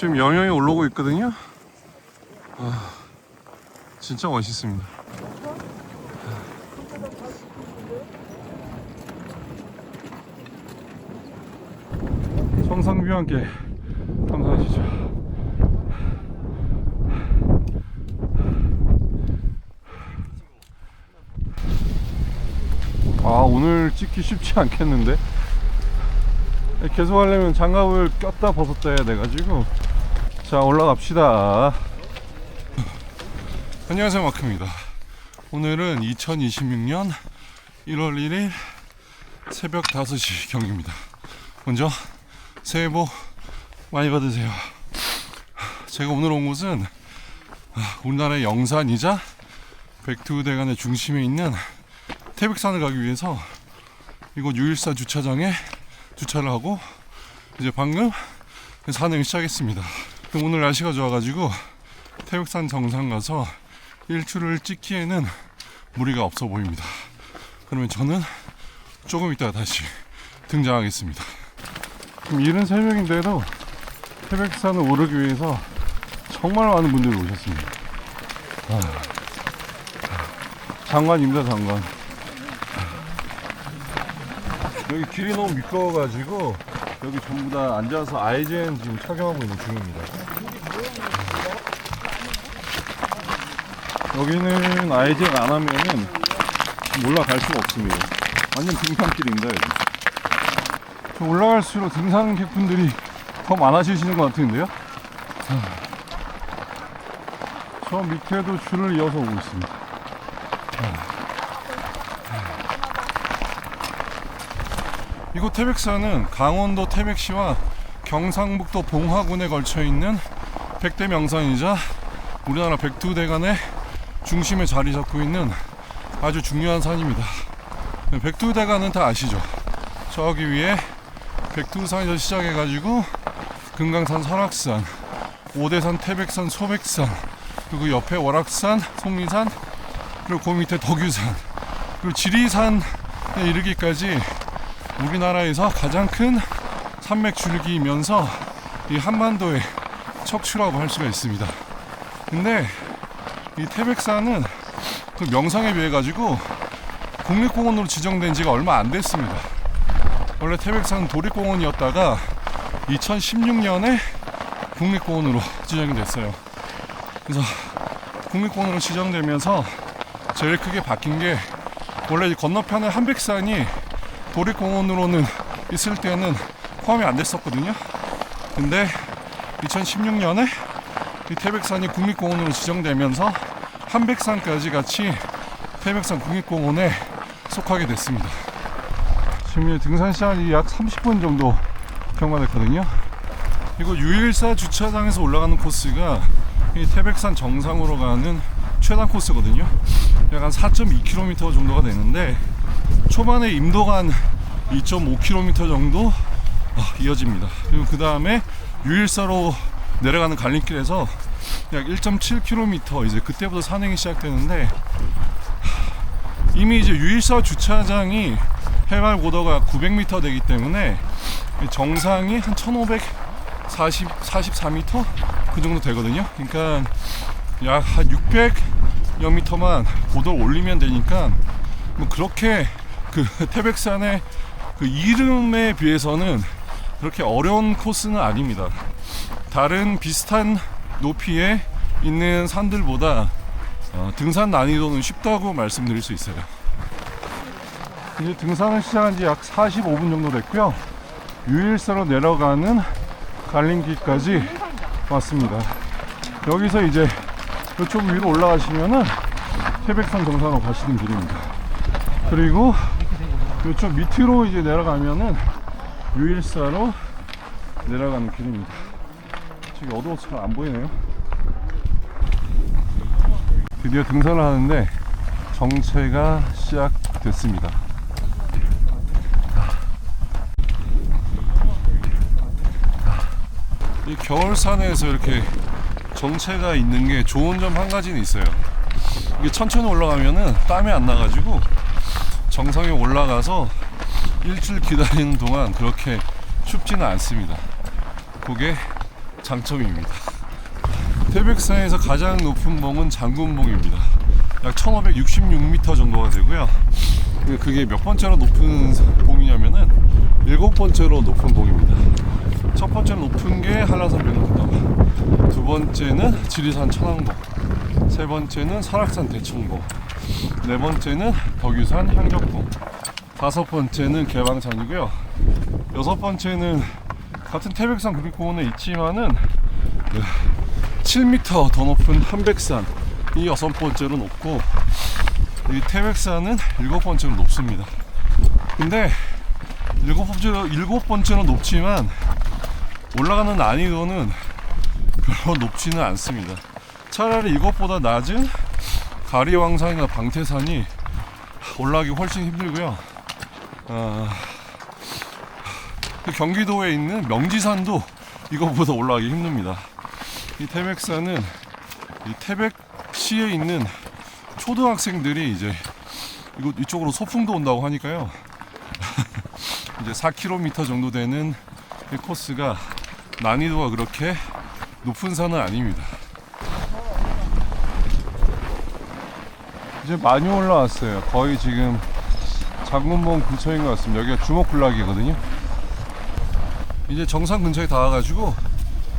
지금 영영이 올라오고 있거든요. 진짜 멋있습니다. 정상뷰와 함께 감사하시죠. 오늘 찍기 쉽지 않겠는데? 계속 하려면 장갑을 꼈다 벗었다 해야 돼가지고. 자, 올라갑시다. 안녕하세요, 마크입니다. 오늘은 2026년 1월 1일 새벽 5시 경기입니다. 먼저 새해 복 많이 받으세요. 제가 오늘 온 곳은 우리나라의 영산이자 백두대간의 중심에 있는 태백산을 가기 위해서 이곳 유일사 주차장에 주차를 하고 이제 방금 산행을 시작했습니다. 오늘 날씨가 좋아가지고 태백산 정상 가서 일출을 찍기에는 무리가 없어 보입니다. 그러면 저는 조금 이따가 다시 등장하겠습니다. 지금 이른 새벽인데도 태백산을 오르기 위해서 정말 많은 분들이 오셨습니다. 장관입니다, 장관. 여기 길이 너무 미끄러워가지고 여기 전부 다 앉아서 아이젠 지금 착용하고 있는 중입니다. 여기는 아이젠 안 하면은 올라갈 수가 없습니다. 완전 등산길입니다, 여기. 저 올라갈수록 등산객분들이 더 많아지시는 것 같은데요? 저 밑에도 줄을 이어서 오고 있습니다. 이곳 태백산은 강원도 태백시와 경상북도 봉화군에 걸쳐있는 백대 명산이자 우리나라 백두대간의 중심에 자리 잡고 있는 아주 중요한 산입니다. 백두대간은 다 아시죠? 저기 위에 백두산에서 시작해가지고 금강산, 설악산, 오대산, 태백산, 소백산, 그리고 옆에 월악산, 속리산, 그리고 그 밑에 덕유산, 그리고 지리산에 이르기까지 우리나라에서 가장 큰 산맥 줄기이면서 이 한반도의 척추라고 할 수가 있습니다. 근데 이 태백산은 그 명성에 비해 가지고 국립공원으로 지정된 지가 얼마 안 됐습니다. 원래 태백산은 도립공원이었다가 2016년에 국립공원으로 지정이 됐어요. 그래서 국립공원으로 지정되면서 제일 크게 바뀐 게 원래 건너편에 한백산이 도립공원으로는 있을 때는 포함이 안 됐었거든요. 근데 2016년에 이 태백산이 국립공원으로 지정되면서 한백산까지 같이 태백산 국립공원에 속하게 됐습니다. 지금 등산 시간이 약 30분 정도 경과됐거든요. 이거 유일사 주차장에서 올라가는 코스가 이 태백산 정상으로 가는 최단 코스거든요. 약 한 4.2km 정도가 되는데 초반에 임도가 한 2.5km 정도 이어집니다. 그리고 그 다음에 유일사로 내려가는 갈림길에서 약 1.7km 이제 그때부터 산행이 시작되는데 이미 이제 유일사 주차장이 해발 고도가 900m 되기 때문에 정상이 한 1544m 그 정도 되거든요. 그러니까 약 한 600여 미터만 고도를 올리면 되니까 뭐 그렇게 그 태백산의 그 이름에 비해서는 그렇게 어려운 코스는 아닙니다. 다른 비슷한 높이에 있는 산들보다 등산 난이도는 쉽다고 말씀드릴 수 있어요. 이제 등산을 시작한 지 약 45분 정도 됐고요. 유일사로 내려가는 갈림길까지 왔습니다. 여기서 이제 이쪽 위로 올라가시면은 태백산 정상으로 가시는 길입니다. 그리고 이쪽 밑으로 이제 내려가면은 유일사로 내려가는 길입니다. 저기 어두워서 잘 안 보이네요. 드디어 등산을 하는데 정체가 시작됐습니다. 이 겨울산에서 이렇게 정체가 있는 게 좋은 점 한 가지는 있어요. 이게 천천히 올라가면은 땀이 안 나가지고 정상에 올라가서 일주일 기다리는 동안 그렇게 춥지는 않습니다. 그게 장점입니다. 태백산에서 가장 높은 봉은 장군봉입니다. 약 1566m 정도가 되고요. 그게 몇 번째로 높은 봉이냐면은 7번째로 높은 봉입니다. 첫 번째로 높은 게 한라산 백록담, 두 번째는 지리산 천왕봉, 세 번째는 설악산 대청봉, 네 번째는 덕유산 향적봉, 다섯 번째는 개방산이고요. 여섯 번째는 같은 태백산 국립공원에 있지만은 7m 더 높은 한백산이 여섯 번째로 높고, 이 태백산은 일곱 번째로 높습니다. 근데 일곱 번째로 높지만 올라가는 난이도는 별로 높지는 않습니다. 차라리 이것보다 낮은 가리왕산이나 방태산이 올라가기 훨씬 힘들고요. 경기도에 있는 명지산도 이것보다 올라가기 힘듭니다. 이 태백산은 이 태백시에 있는 초등학생들이 이제 이쪽으로 소풍도 온다고 하니까요. 이제 4km 정도 되는 이 코스가 난이도가 그렇게 높은 산은 아닙니다. 이제 많이 올라왔어요. 거의 지금 장군봉 근처인 것 같습니다. 여기가 주먹군락이거든요. 이제 정상 근처에 다 와가지고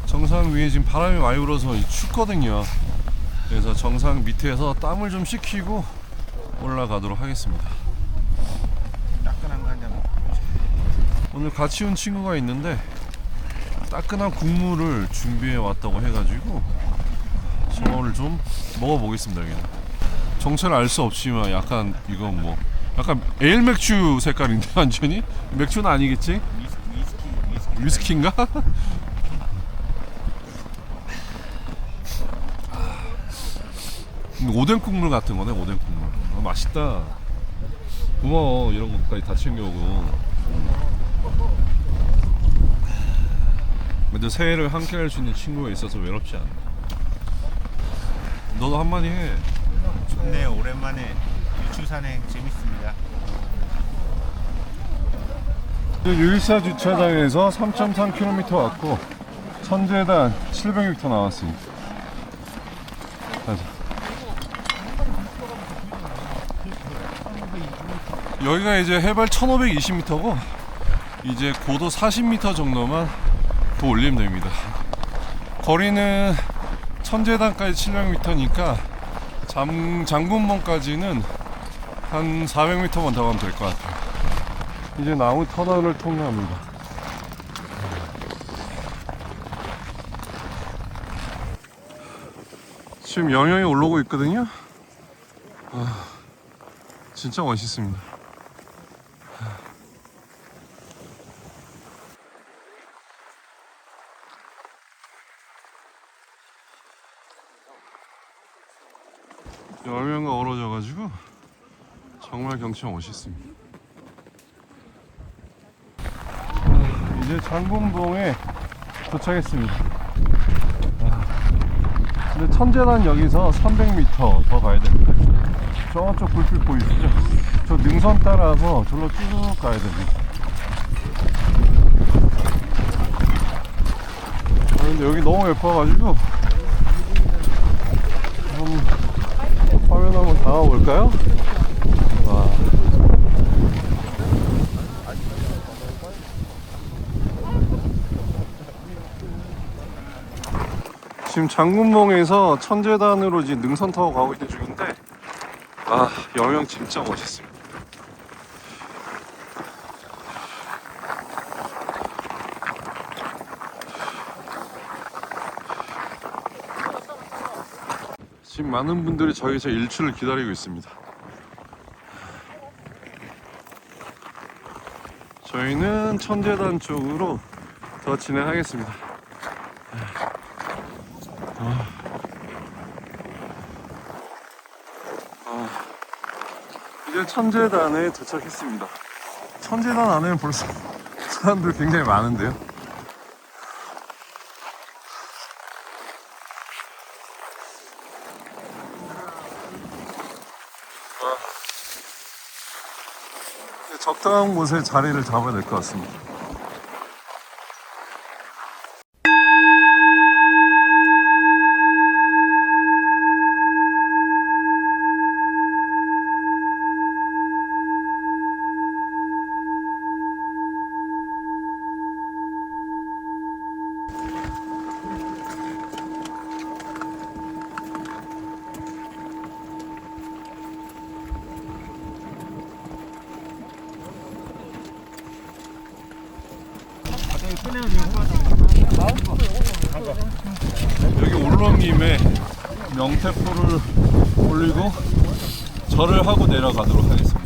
정상 위에 지금 바람이 많이 불어서 춥거든요. 그래서 정상 밑에서 땀을 좀 식히고 올라가도록 하겠습니다. 따끈한 거 한 잔 먹고. 오늘 같이 온 친구가 있는데 따끈한 국물을 준비해 왔다고 해가지고 저거를 좀 먹어보겠습니다. 여기는 정체를 알 수 없지만 약간 이건 뭐 약간 에일 맥주 색깔인데 완전히? 맥주는 아니겠지? 위스키인가? 오뎅 국물 같은 거네. 오뎅 국물. 맛있다. 고마워. 이런 것까지 다 챙겨오고. 근데 새해를 함께 할 수 있는 친구가 있어서 외롭지 않네. 너도 한마디 해. 좋네요. 오랜만에 유추산행 재밌습니다. 유일사 주차장에서 3.3km 왔고 천재단 700m 나왔습니다. 가자. 여기가 이제 해발 1520m고 이제 고도 40m 정도만 더 올리면 됩니다. 거리는 천재단까지 700m니까 장군봉까지는 한 400m만 더 가면 될 것 같아요. 이제 나무 터널을 통과합니다. 지금 영영이 올라오고 있거든요. 진짜 멋있습니다. 열명가 어우러져가지고 정말 경치가 멋있습니다. 이제 장군봉에 도착했습니다. 근데 천재단 여기서 300m 더 가야 됩니다. 저쪽 불빛 보이시죠? 저 능선 따라서 저로 쭉 가야 됩니다. 근데 여기 너무 예뻐가지고 화면 한번 담아볼까요? 와. 지금 장군봉에서 천재단으로 이제 능선 타고 가고 있는 중인데 여명 진짜 멋있습니다. 지금 많은 분들이 저기서 일출을 기다리고 있습니다. 저희는 천재단 쪽으로 더 진행하겠습니다. 이제 천재단에 도착했습니다. 천재단 안에는 벌써 사람들 굉장히 많은데요. 적당한 곳에 자리를 잡아야 될 것 같습니다. 여기 올라온 김에 명태포를 올리고 절을 하고 내려가도록 하겠습니다.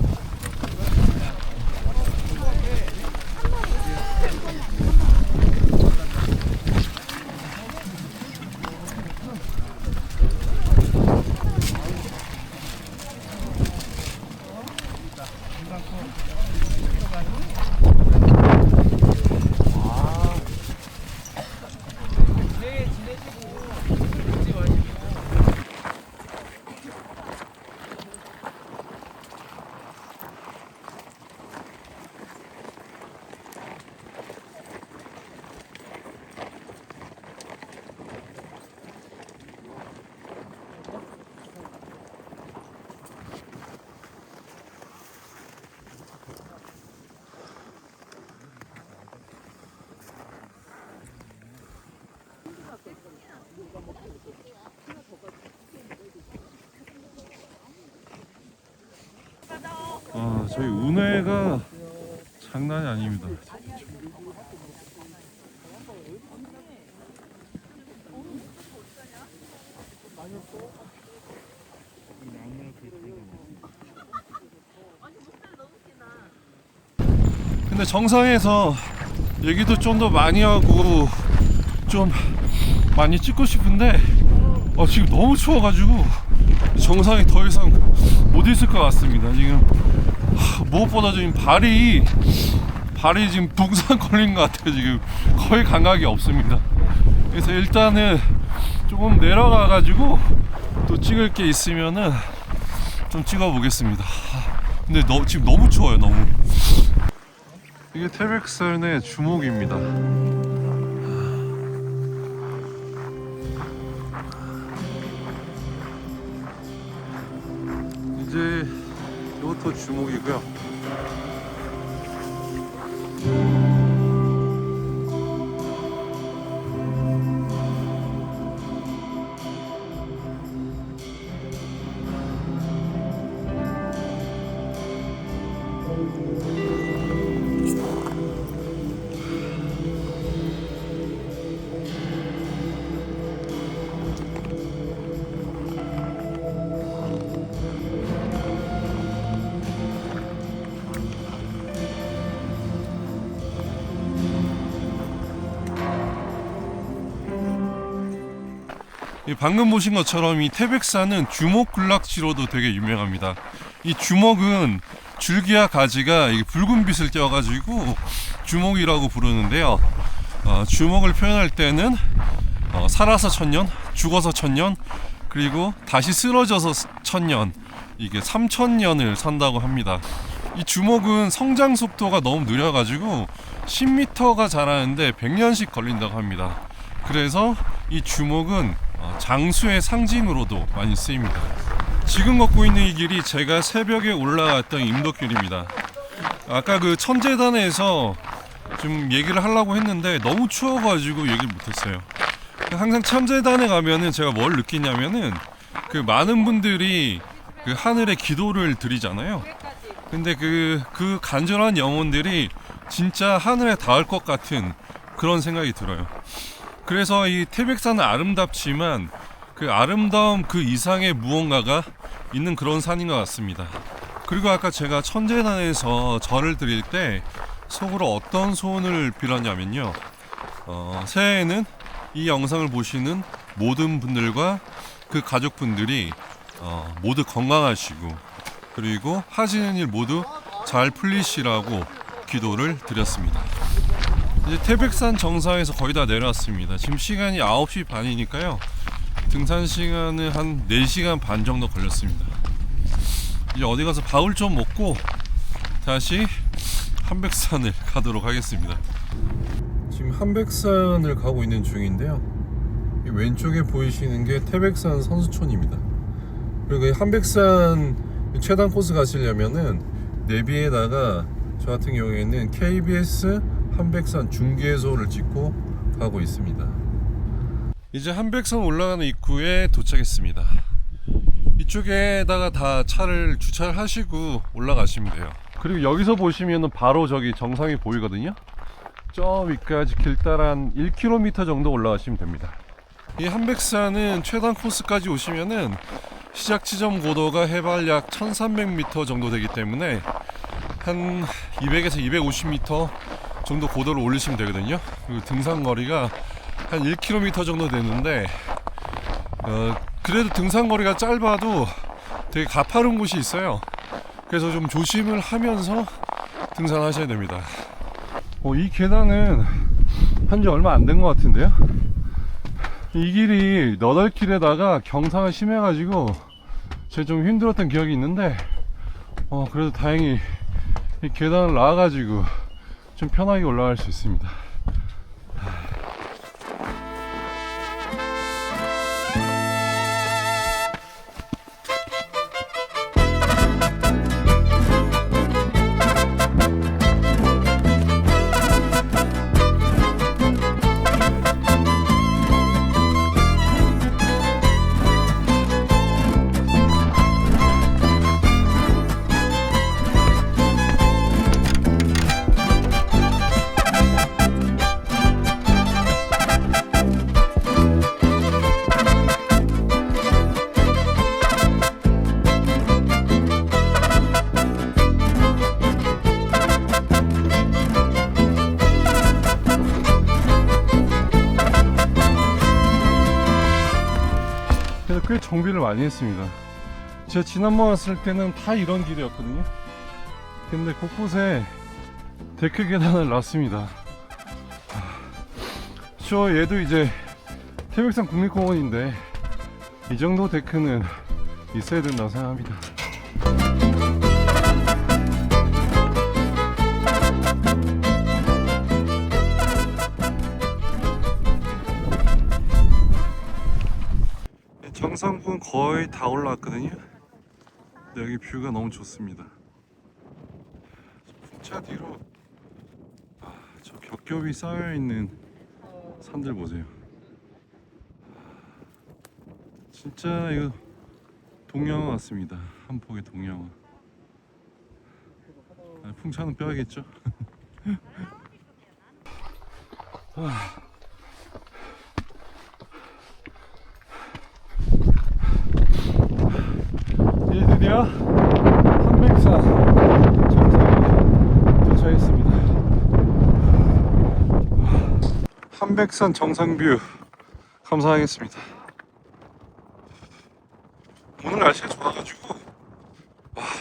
저희 운해가 장난이 아닙니다. 근데 정상에서 얘기도 좀 더 많이 하고 좀 많이 찍고 싶은데 지금 너무 추워가지고 정상에 더 이상 못 있을 것 같습니다. 지금 무엇보다 지금 발이 지금 붕상 걸린 것 같아요. 지금 거의 감각이 없습니다. 그래서 일단은 조금 내려가가지고 또 찍을 게 있으면은 좀 찍어보겠습니다. 근데 지금 너무 추워요. 너무. 이게 태백산의 주목입니다. 이제 이것도 주목이고요. 방금 보신 것처럼 이 태백산은 주목군락지로도 되게 유명합니다. 이 주목은 줄기와 가지가 붉은 빛을 띄어가지고 주목이라고 부르는데요. 주목을 표현할 때는 살아서 1000년, 죽어서 1000년, 그리고 다시 쓰러져서 1000년, 이게 3000년을 산다고 합니다. 이 주목은 성장 속도가 너무 느려가지고 10m가 자라는데 100년씩 걸린다고 합니다. 그래서 이 주목은 장수의 상징으로도 많이 쓰입니다. 지금 걷고 있는 이 길이 제가 새벽에 올라갔던 임도길입니다. 아까 그 천재단에서 좀 얘기를 하려고 했는데 너무 추워가지고 얘기를 못했어요. 항상 천재단에 가면은 제가 뭘 느끼냐면은 그 많은 분들이 그 하늘에 기도를 드리잖아요. 근데 그 간절한 영혼들이 진짜 하늘에 닿을 것 같은 그런 생각이 들어요. 그래서 이 태백산은 아름답지만 그 아름다움 그 이상의 무언가가 있는 그런 산인 것 같습니다. 그리고 아까 제가 천재단에서 절을 드릴 때 속으로 어떤 소원을 빌었냐면요, 새해에는 이 영상을 보시는 모든 분들과 그 가족분들이 모두 건강하시고 그리고 하시는 일 모두 잘 풀리시라고 기도를 드렸습니다. 이제 태백산 정상에서 거의 다 내려왔습니다. 지금 시간이 9시 반이니까요. 등산 시간은 한 4시간 반 정도 걸렸습니다. 이제 어디 가서 밥을 좀 먹고 다시 한백산을 가도록 하겠습니다. 지금 한백산을 가고 있는 중인데요. 이 왼쪽에 보이시는 게 태백산 선수촌입니다. 그리고 이 한백산 최단 코스 가시려면은 내비에다가 저 같은 경우에는 KBS 한백산 중계소를 찍고 가고 있습니다. 이제 한백산 올라가는 입구에 도착했습니다. 이쪽에다가 다 차를 주차를 하시고 올라가시면 돼요. 그리고 여기서 보시면은 바로 저기 정상이 보이거든요. 저 위까지 길따라 한 1km 정도 올라가시면 됩니다. 이 한백산은 최단 코스까지 오시면은 시작 지점 고도가 해발 약 1300m 정도 되기 때문에 한 200에서 250m 정도 고도를 올리시면 되거든요. 그리고 등산 거리가 한 1km 정도 되는데 그래도 등산 거리가 짧아도 되게 가파른 곳이 있어요. 그래서 좀 조심을 하면서 등산하셔야 됩니다. 이 계단은 한지 얼마 안 된 것 같은데요. 이 길이 너덜길에다가 경사가 심해가지고 제가 좀 힘들었던 기억이 있는데 그래도 다행히 이 계단을 나와가지고 좀 편하게 올라갈 수 있습니다. 꽤 정비를 많이 했습니다. 제가 지난번 왔을 때는 다 이런 길이었거든요. 근데 곳곳에 데크 계단을 놨습니다. 얘도 이제 태백산 국립공원인데 이 정도 데크는 있어야 된다고 생각합니다. 정상부는 거의 다 올라왔거든요. 근데 여기 뷰가 너무 좋습니다. 풍차 뒤로 저 겹겹이 쌓여있는 산들 보세요. 진짜 이거 동양화 같습니다. 한 폭의 동양화. 풍차는 빼야겠죠. 이제 드디어 한백산 정상에 도착했습니다. 한백산 정상뷰 감사하겠습니다. 오늘 날씨가 좋아가지고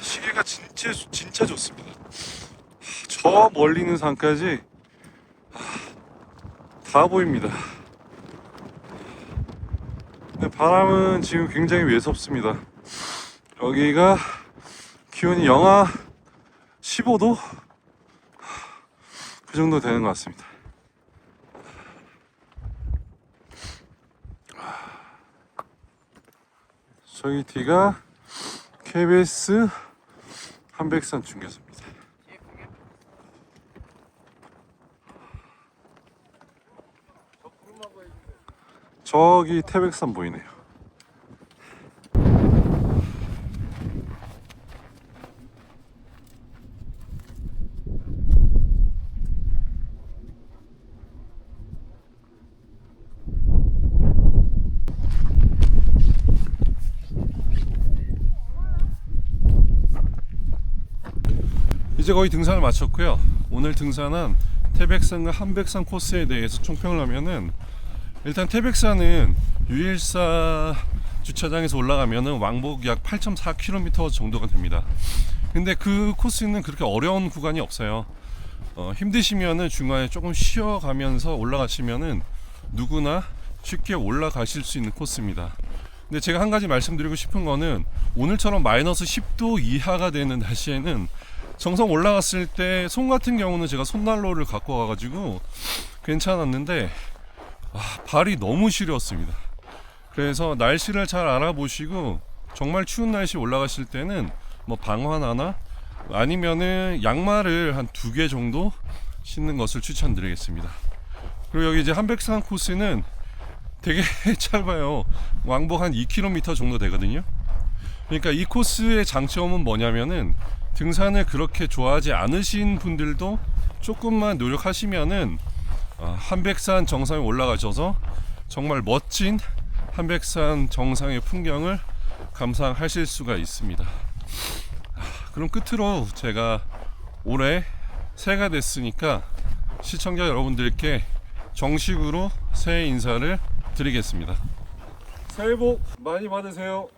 시계가 진짜 좋습니다. 저 멀리 있는 산까지 다 보입니다. 근데 바람은 지금 굉장히 외섭습니다. 여기가 기온이 영하 15도? 그 정도 되는 것 같습니다. 저기 뒤가 KBS 한백산 중계소입니다. 저기 태백산 보이네요. 이제 거의 등산을 마쳤고요. 오늘 등산한 태백산과 한백산 코스에 대해서 총평을 하면은, 일단 태백산은 유일사 주차장에서 올라가면은 왕복 약 8.4km 정도가 됩니다. 근데 그 코스는 그렇게 어려운 구간이 없어요. 힘드시면은 중간에 조금 쉬어가면서 올라가시면은 누구나 쉽게 올라가실 수 있는 코스입니다. 근데 제가 한 가지 말씀드리고 싶은 거는, 오늘처럼 마이너스 10도 이하가 되는 날씨에는 정상 올라갔을 때 손 같은 경우는 제가 손난로를 갖고 와가지고 괜찮았는데 발이 너무 시렸습니다. 그래서 날씨를 잘 알아보시고 정말 추운 날씨 올라가실 때는 뭐 방화나나 아니면은 양말을 한 2개 정도 신는 것을 추천드리겠습니다. 그리고 여기 이제 한백산 코스는 되게 짧아요. 왕복 한 2km 정도 되거든요. 그러니까 이 코스의 장점은 뭐냐면은, 등산을 그렇게 좋아하지 않으신 분들도 조금만 노력하시면은 한백산 정상에 올라가셔서 정말 멋진 한백산 정상의 풍경을 감상하실 수가 있습니다. 그럼 끝으로 제가 올해 새해가 됐으니까 시청자 여러분들께 정식으로 새해 인사를 드리겠습니다. 새해 복 많이 받으세요.